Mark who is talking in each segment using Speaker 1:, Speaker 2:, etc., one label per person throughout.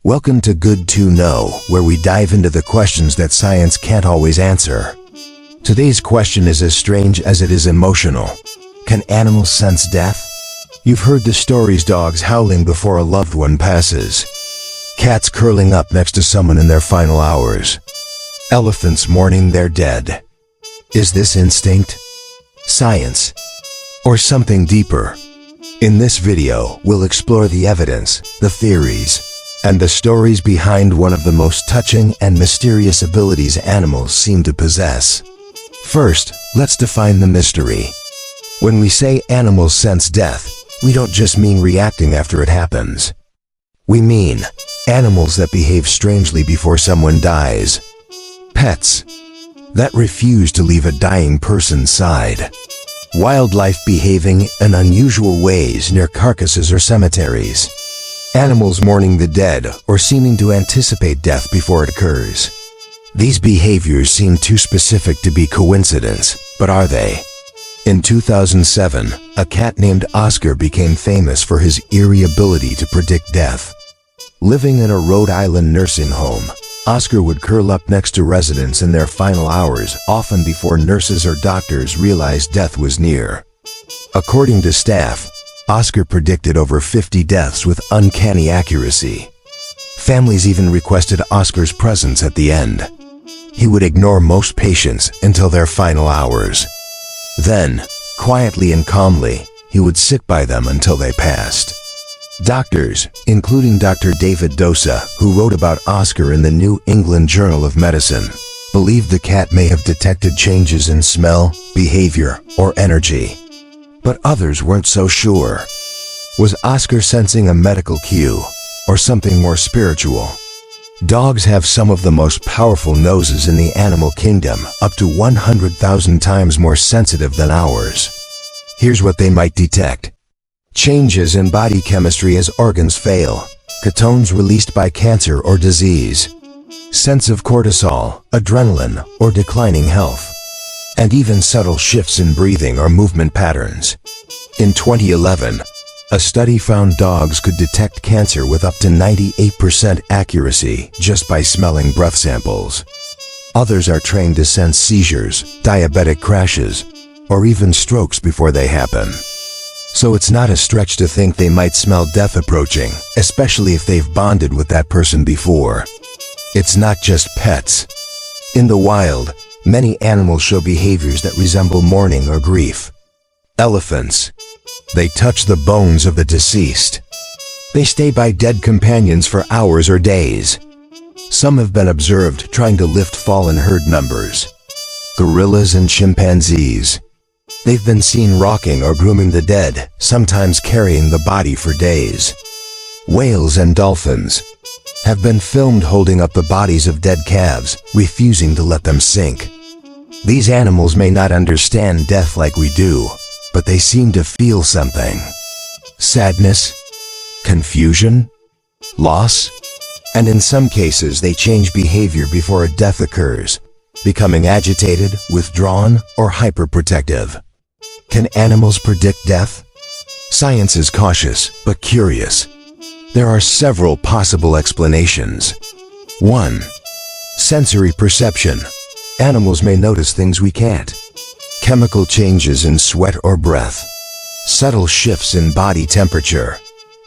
Speaker 1: Welcome to Good to Know, where we dive into the questions that science can't always answer. Today's question is as strange as it is emotional. Can animals sense death? You've heard the stories: dogs howling before a loved one passes, cats curling up next to someone in their final hours, elephants mourning their dead. Is this instinct, science, or something deeper? In this video, we'll explore the evidence, the theories, and the stories behind one of the most touching and mysterious abilities animals seem to possess. First, let's define the mystery. When we say animals sense death, we don't just mean reacting after it happens. We mean animals that behave strangely before someone dies. Pets that refuse to leave a dying person's side. Wildlife behaving in unusual ways near carcasses or cemeteries. Animals mourning the dead or seeming to anticipate death before it occurs. These behaviors seem too specific to be coincidence, but are they? In 2007, a cat named Oscar became famous for his eerie ability to predict death. Living in a Rhode Island nursing home, Oscar would curl up next to residents in their final hours, often before nurses or doctors realized death was near. According to staff, Oscar predicted over 50 deaths with uncanny accuracy. Families even requested Oscar's presence at the end. He would ignore most patients until their final hours. Then, quietly and calmly, he would sit by them until they passed. Doctors, including Dr. David Dosa, who wrote about Oscar in the New England Journal of Medicine, believed the cat may have detected changes in smell, behavior, or energy. But others weren't so sure. Was Oscar sensing a medical cue, or something more spiritual? Dogs have some of the most powerful noses in the animal kingdom, up to 100,000 times more sensitive than ours. Here's what they might detect. Changes in body chemistry as organs fail, ketones released by cancer or disease, sense of cortisol, adrenaline, or declining health, and even subtle shifts in breathing or movement patterns. In 2011, a study found dogs could detect cancer with up to 98% accuracy just by smelling breath samples. Others are trained to sense seizures, diabetic crashes, or even strokes before they happen. So it's not a stretch to think they might smell death approaching, especially if they've bonded with that person before. It's not just pets. In the wild, many animals show behaviors that resemble mourning or grief. Elephants. They touch the bones of the deceased. They stay by dead companions for hours or days. Some have been observed trying to lift fallen herd members. Gorillas and chimpanzees. They've been seen rocking or grooming the dead, sometimes carrying the body for days. Whales and dolphins have been filmed holding up the bodies of dead calves, refusing to let them sink. These animals may not understand death like we do, but they seem to feel something. Sadness, confusion, loss, and in some cases they change behavior before a death occurs, becoming agitated, withdrawn, or hyperprotective. Can animals predict death? Science is cautious, but curious. There are several possible explanations. 1. Sensory perception. Animals may notice things we can't. Chemical changes in sweat or breath. Subtle shifts in body temperature.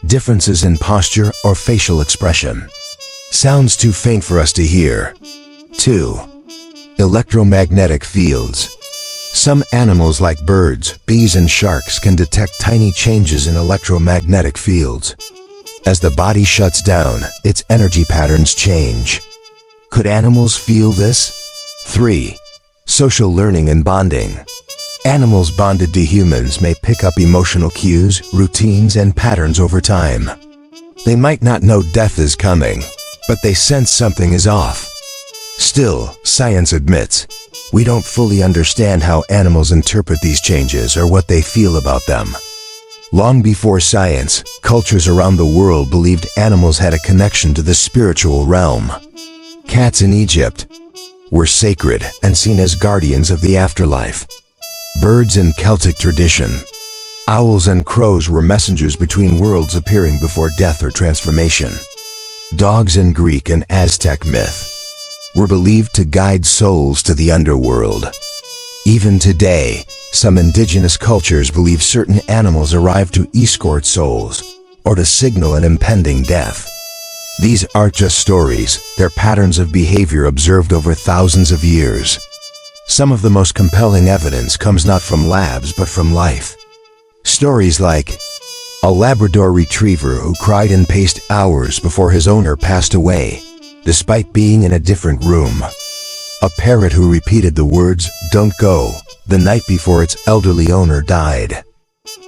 Speaker 1: Differences in posture or facial expression. Sounds too faint for us to hear. 2. Electromagnetic fields. Some animals like birds, bees, and sharks can detect tiny changes in electromagnetic fields. As the body shuts down, its energy patterns change. Could animals feel this? 3. Social learning and bonding. Animals bonded to humans may pick up emotional cues, routines, and patterns over time. They might not know death is coming, but they sense something is off. Still, science admits, we don't fully understand how animals interpret these changes or what they feel about them. Long before science, cultures around the world believed animals had a connection to the spiritual realm. Cats in Egypt were sacred and seen as guardians of the afterlife. Birds in Celtic tradition. Owls and crows were messengers between worlds, appearing before death or transformation. Dogs in Greek and Aztec myth were believed to guide souls to the underworld. Even today, some indigenous cultures believe certain animals arrive to escort souls or to signal an impending death. These aren't just stories, they're patterns of behavior observed over thousands of years. Some of the most compelling evidence comes not from labs but from life. Stories like a Labrador retriever who cried and paced hours before his owner passed away, despite being in a different room. A parrot who repeated the words, "Don't go," the night before its elderly owner died.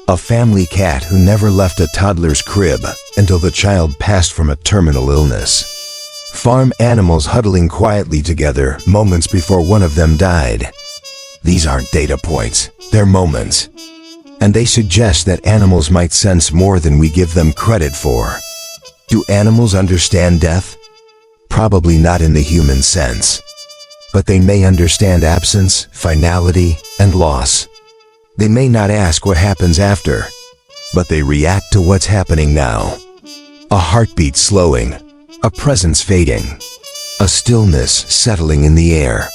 Speaker 1: A family cat who never left a toddler's crib until the child passed from a terminal illness. Farm animals huddling quietly together moments before one of them died. These aren't data points, they're moments. And they suggest that animals might sense more than we give them credit for. Do animals understand death? Probably not in the human sense. But they may understand absence, finality, and loss. They may not ask what happens after, but they react to what's happening now. A heartbeat slowing, a presence fading, a stillness settling in the air.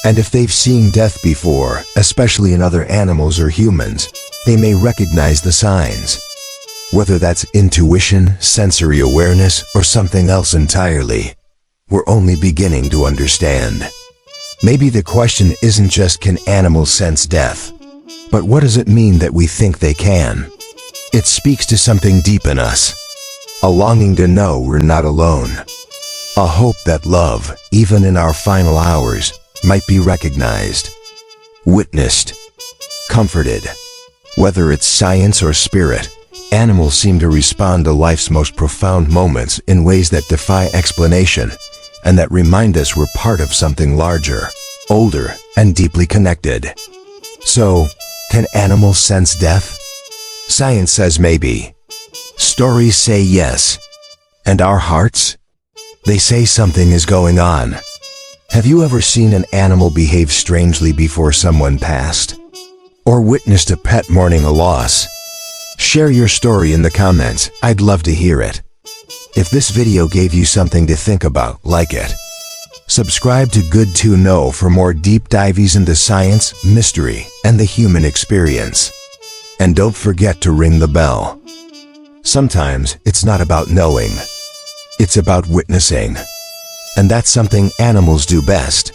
Speaker 1: And if they've seen death before, especially in other animals or humans, they may recognize the signs. Whether that's intuition, sensory awareness, or something else entirely, we're only beginning to understand. Maybe the question isn't just can animals sense death, but what does it mean that we think they can? It speaks to something deep in us, a longing to know we're not alone, a hope that love, even in our final hours, might be recognized, witnessed, comforted. Whether it's science or spirit, animals seem to respond to life's most profound moments in ways that defy explanation and that remind us we're part of something larger, older, and deeply connected. So, can animals sense death? Science says maybe. Stories say yes. And our hearts? They say something is going on. Have you ever seen an animal behave strangely before someone passed? Or witnessed a pet mourning a loss? Share your story in the comments, I'd love to hear it. If this video gave you something to think about, like it. Subscribe to Good to Know for more deep dives into science, mystery, and the human experience. And don't forget to ring the bell. Sometimes it's not about knowing. It's about witnessing. And that's something animals do best.